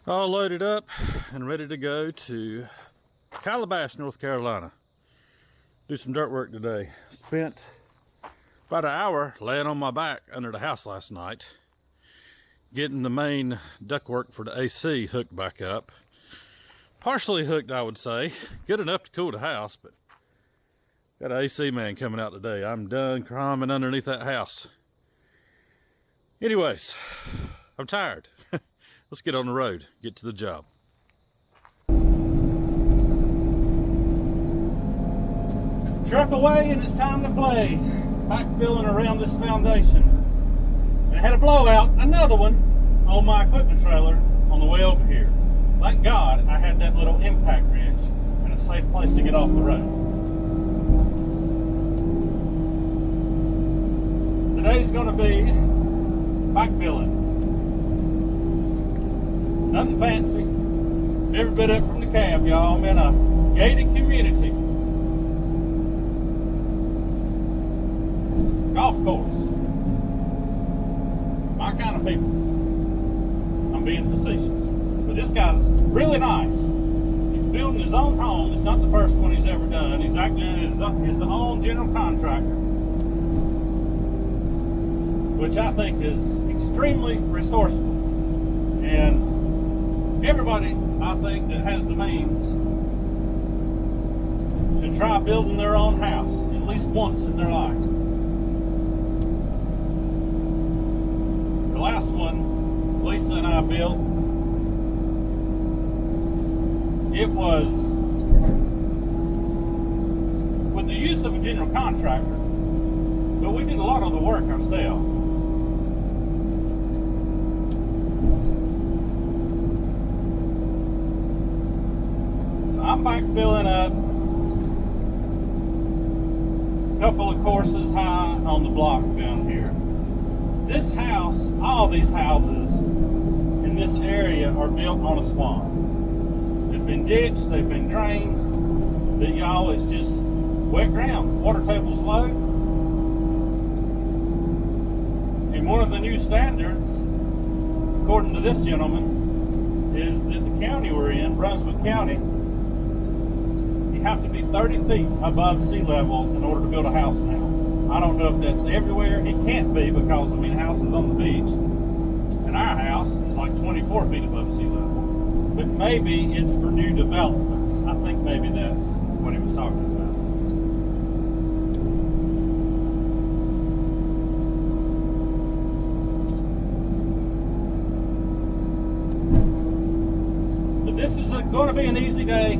All loaded up and ready to go to Calabash, North Carolina. Do some dirt work today. Spent about an hour laying on my back under the house last night, getting the main ductwork for the AC hooked back up. Partially hooked, I would say. Good enough to cool the house, but got an AC man coming out today. I'm done climbing underneath that house. Anyways, I'm tired. Let's get on the road, get to the job. Truck away and it's time to play. Backfilling around this foundation. And I had a blowout, another one, on my equipment trailer on the way over here. Thank God I had that little impact wrench and a safe place to get off the road. Today's going to be backfilling. Nothing fancy. Every bit up from the cab, y'all. I'm in a gated community. Golf course. My kind of people. I'm being facetious. But this guy's really nice. He's building his own home. It's not the first one he's ever done. He's acting as his own general contractor, which I think is extremely resourceful. And everybody, I think, that has the means should try building their own house at least once in their life. The last one Lisa and I built, it was with the use of a general contractor, but we did a lot of the work ourselves. I'm backfilling up a couple of courses high on the block down here. This house, all these houses in this area are built on a swamp. They've been ditched, they've been drained, but y'all, it's just wet ground. Water table's low. And one of the new standards, according to this gentleman, is that the county we're in, Brunswick County, you have to be 30 feet above sea level in order to build a house now. I don't know if that's everywhere. It can't be because, I mean, houses on the beach, and our house is like 24 feet above sea level. But maybe it's for new developments. I think maybe that's what he was talking about. But this is going to be an easy day.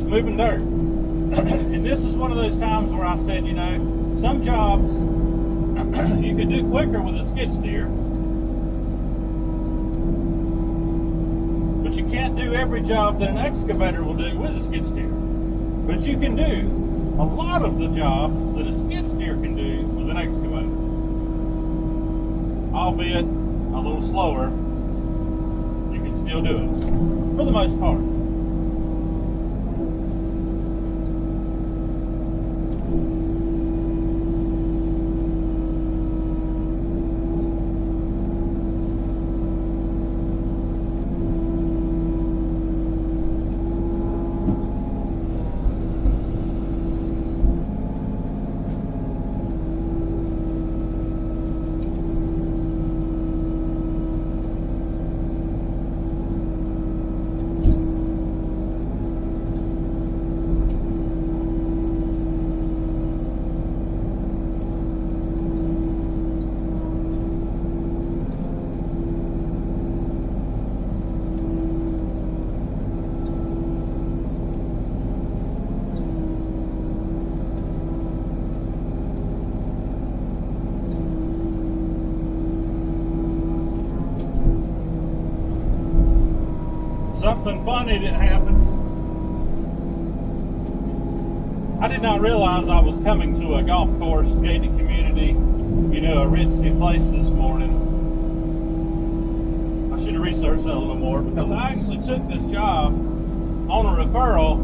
Moving dirt. And this is one of those times where I said, you know, some jobs you could do quicker with a skid steer, but you can't do every job that an excavator will do with a skid steer. But you can do a lot of the jobs that a skid steer can do with an excavator, albeit a little slower. You can still do it for the most part. Something funny that happened. I did not realize I was coming to a golf course, gated community, you know, a ritzy place this morning. I should have researched that a little more, because I actually took this job on a referral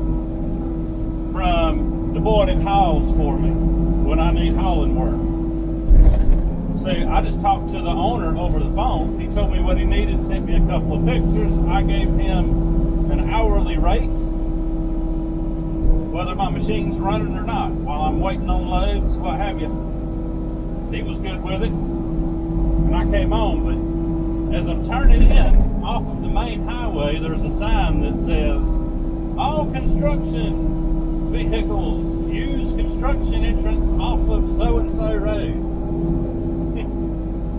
from the boy that hauls for me when I need hauling work. So I just talked to the owner over the phone. He told me what he needed, sent me a couple of pictures. I gave him an hourly rate, whether my machine's running or not, while I'm waiting on loads, what have you. He was good with it, and I came on. But as I'm turning in off of the main highway, there's a sign that says, all construction vehicles use construction entrance off of so-and-so road.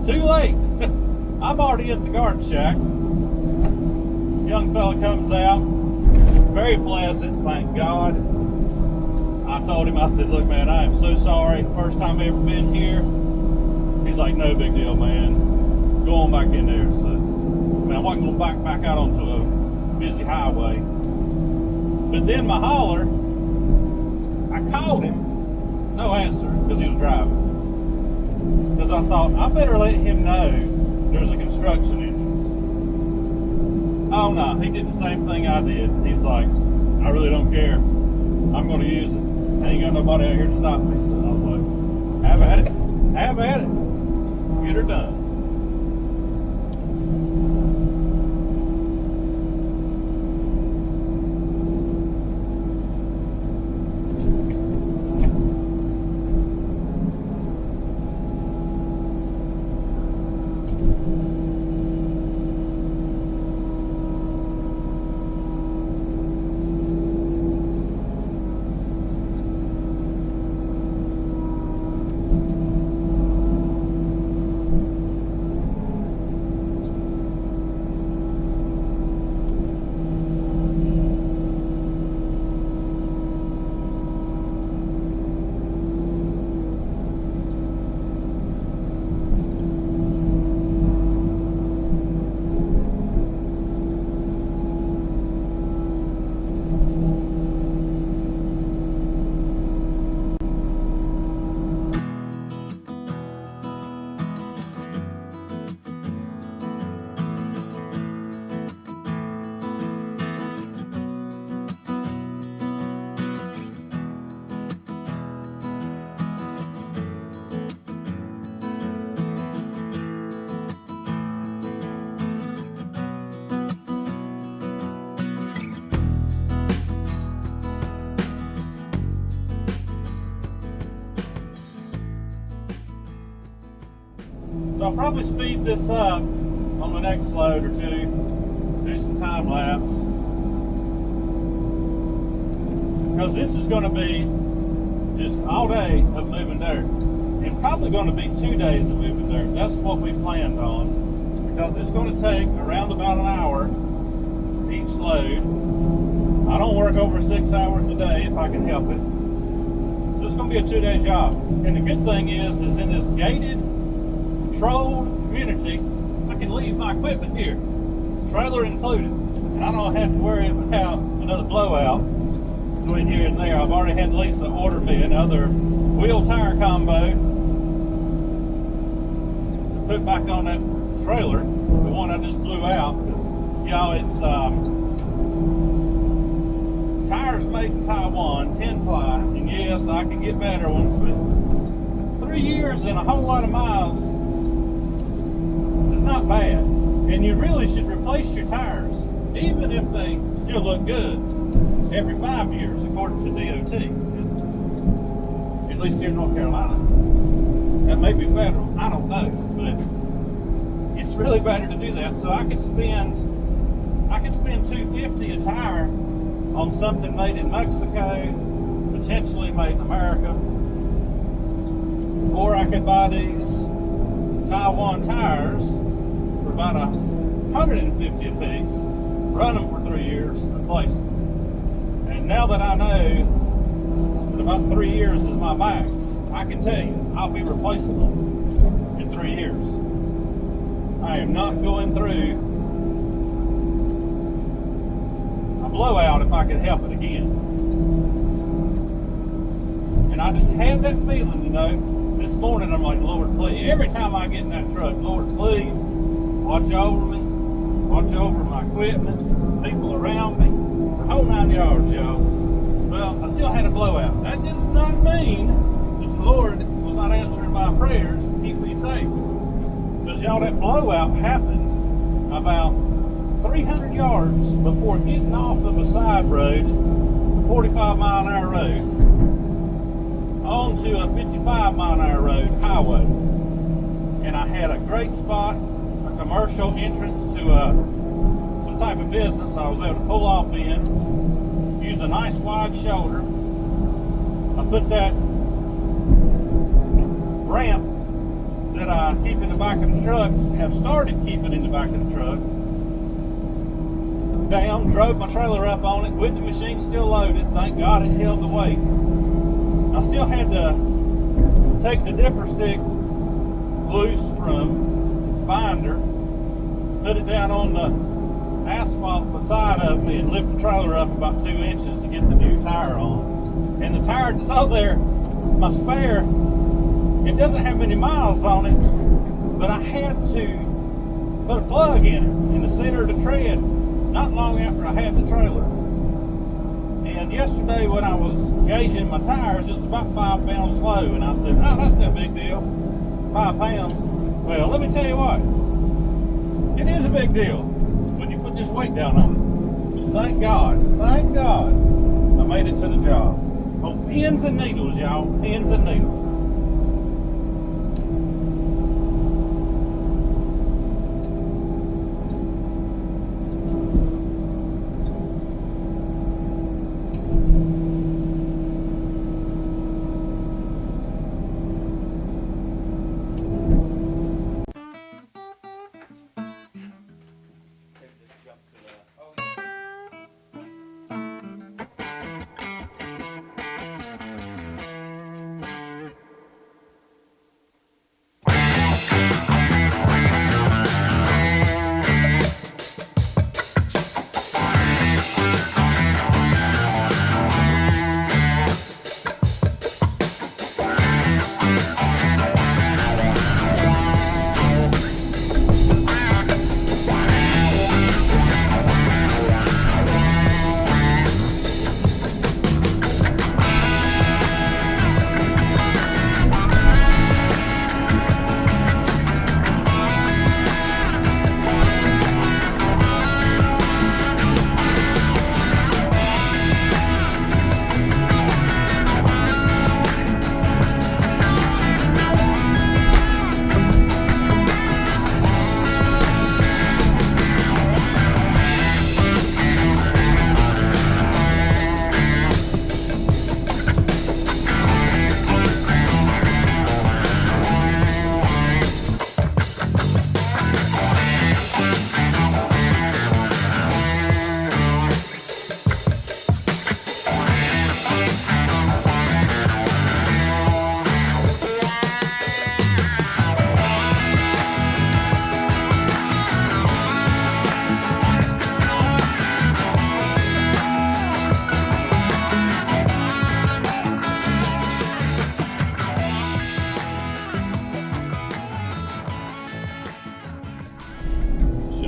Too late. I'm already at the guard shack. Young fella comes out, very pleasant, thank God. I told him, I said, look man, I am so sorry. First time I've ever been here. He's like, no big deal, man. Go on back in there. So, I wasn't going back out onto a busy highway. But then my hauler, I called him. No answer, because he was driving. Because I thought, I better let him know there's a construction entrance. Oh no, he did the same thing I did. He's like, I really don't care. I'm going to use it. I ain't got nobody out here to stop me. So I was like, have at it. Have at it. Get her done. So I'll probably speed this up on the next load or two, do some time lapse. Because this is going to be just all day of moving dirt. And probably going to be 2 days of moving dirt. That's what we planned on. Because it's going to take around about an hour each load. I don't work over 6 hours a day if I can help it. So it's going to be a 2-day job. And the good thing is in this gated, controlled community, I can leave my equipment here, trailer included, and I don't have to worry about another blowout between here and there. I've already had Lisa order me another wheel tire combo to put back on that trailer, the one I just blew out, because y'all, it's tires made in Taiwan, 10 ply, and yes, I can get better ones, but 3 years and a whole lot of miles, not bad. And you really should replace your tires, even if they still look good, every 5 years, according to DOT, at least here in North Carolina. That may be federal, I don't know, but it's really better to do that. So I could spend $250 a tire on something made in Mexico, potentially made in America, or I could buy these Taiwan tires for about $150 a piece, run them for 3 years, replace them. And now that I know that about 3 years is my max, I can tell you I'll be replacing them in 3 years. I am not going through a blowout if I can help it again. And I just had that feeling, you know. This morning I'm like, Lord, please. Every time I get in that truck, Lord, please watch over me, watch over my equipment, people around me, the whole 9 yards, y'all. Well, I still had a blowout. That does not mean that the Lord was not answering my prayers to keep me safe. Because y'all, that blowout happened about 300 yards before getting off of a side road, 45-mile-an-hour road, onto a 55-mile-an-hour road highway. And I had a great spot, a commercial entrance to some type of business I was able to pull off in, use a nice wide shoulder. I put that ramp that I keep in the back of the truck, have started keeping in the back of the truck, down, drove my trailer up on it with the machine still loaded. Thank God it held the weight. I still had to take the dipper stick loose from its binder, put it down on the asphalt beside of me and lift the trailer up about 2 inches to get the new tire on. And the tire that's out there, my spare, it doesn't have many miles on it, but I had to put a plug in it in the center of the tread not long after I had the trailer. And yesterday when I was gauging my tires, it was about 5 pounds low, and I said, oh, that's no big deal, 5 pounds. Well, let me tell you what, it is a big deal when you put this weight down on it. Thank God, I made it to the job. Oh, pins and needles, y'all, pins and needles.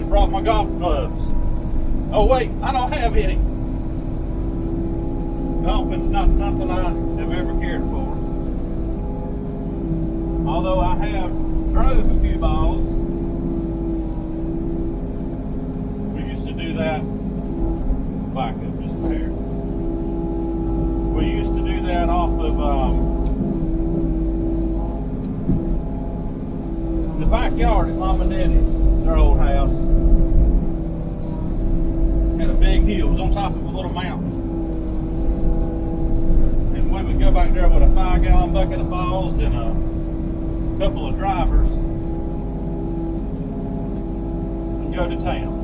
Brought my golf clubs. Oh wait, I don't have any. Golfing's not something I have ever cared for. Although I have drove a few balls. We used to do that. Back up just a hair. We used to do that off of the backyard at Mom and Daddy's, their old house. Had a big hill. It was on top of a little mountain. And we would go back there with a 5-gallon bucket of balls and a couple of drivers and go to town.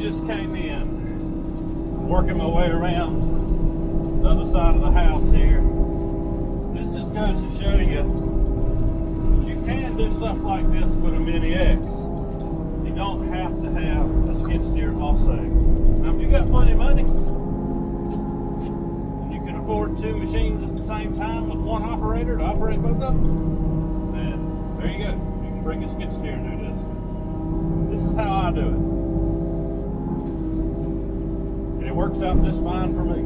just came in, working my way around the other side of the house here. This just goes to show you that you can do stuff like this with a Mini X. You don't have to have a skid steer also. Now, if you got plenty of money and you can afford two machines at the same time with one operator to operate both of them, then there you go. You can bring a skid steer and do this. This is how I do it. And it works out just fine for me.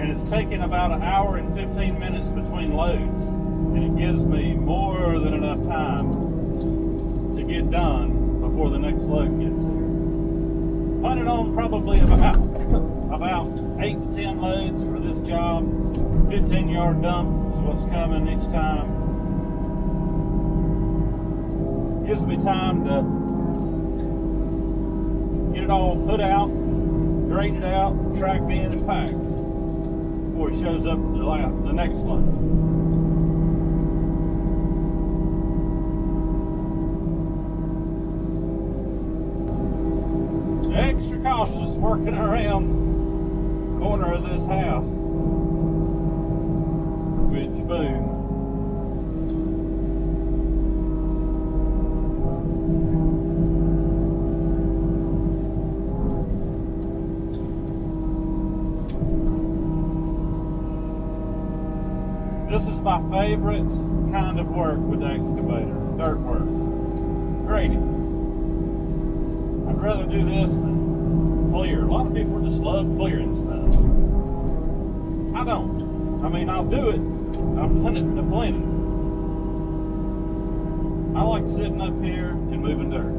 And it's taking about an hour and 15 minutes between loads. And it gives me more than enough time to get done before the next load gets here. Planning on probably about 8 to 10 loads for this job. 15-yard dump is what's coming each time. Gives me time to get it all put out, graded out, track bin, and packed before it shows up the next load. Extra cautious working around the corner of this house with your boom. This is my favorite kind of work with the excavator, dirt work, grading. I'd rather do this than clear. A lot of people just love clearing stuff. I don't. I mean, I'll do it. I've done it to plenty. I like sitting up here and moving dirt.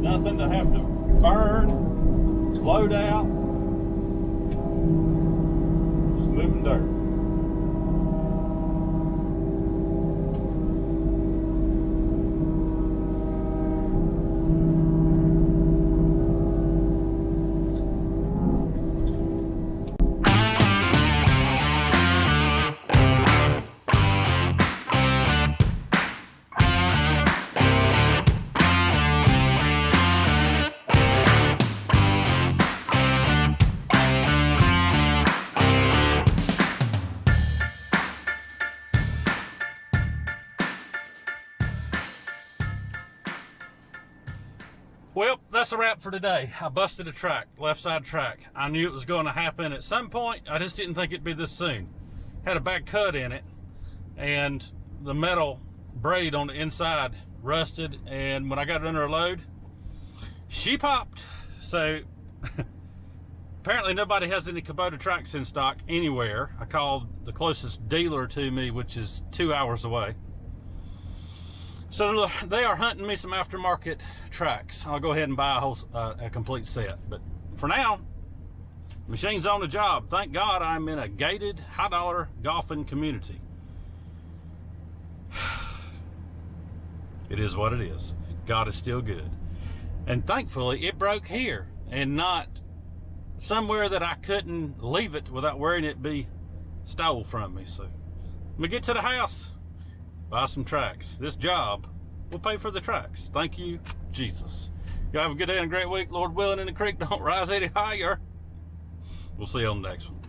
Nothing to have to burn, load out, just moving dirt. Well, that's a wrap for today. I busted a track, left side track. I knew it was going to happen at some point. I just didn't think it'd be this soon. Had a bad cut in it, and the metal braid on the inside rusted, and when I got it under a load, she popped. So apparently nobody has any Kubota tracks in stock anywhere. I called the closest dealer to me, which is 2 hours away. So they are hunting me some aftermarket tracks. I'll go ahead and buy a complete set. But for now, machine's on the job. Thank God I'm in a gated, high-dollar golfing community. It is what it is. God is still good. And thankfully, it broke here and not somewhere that I couldn't leave it without worrying it be stole from me. So let me get to the house. Buy some tracks. This job will pay for the tracks. Thank you, Jesus. Y'all have a good day and a great week. Lord willing, and the creek don't rise any higher. We'll see you on the next one.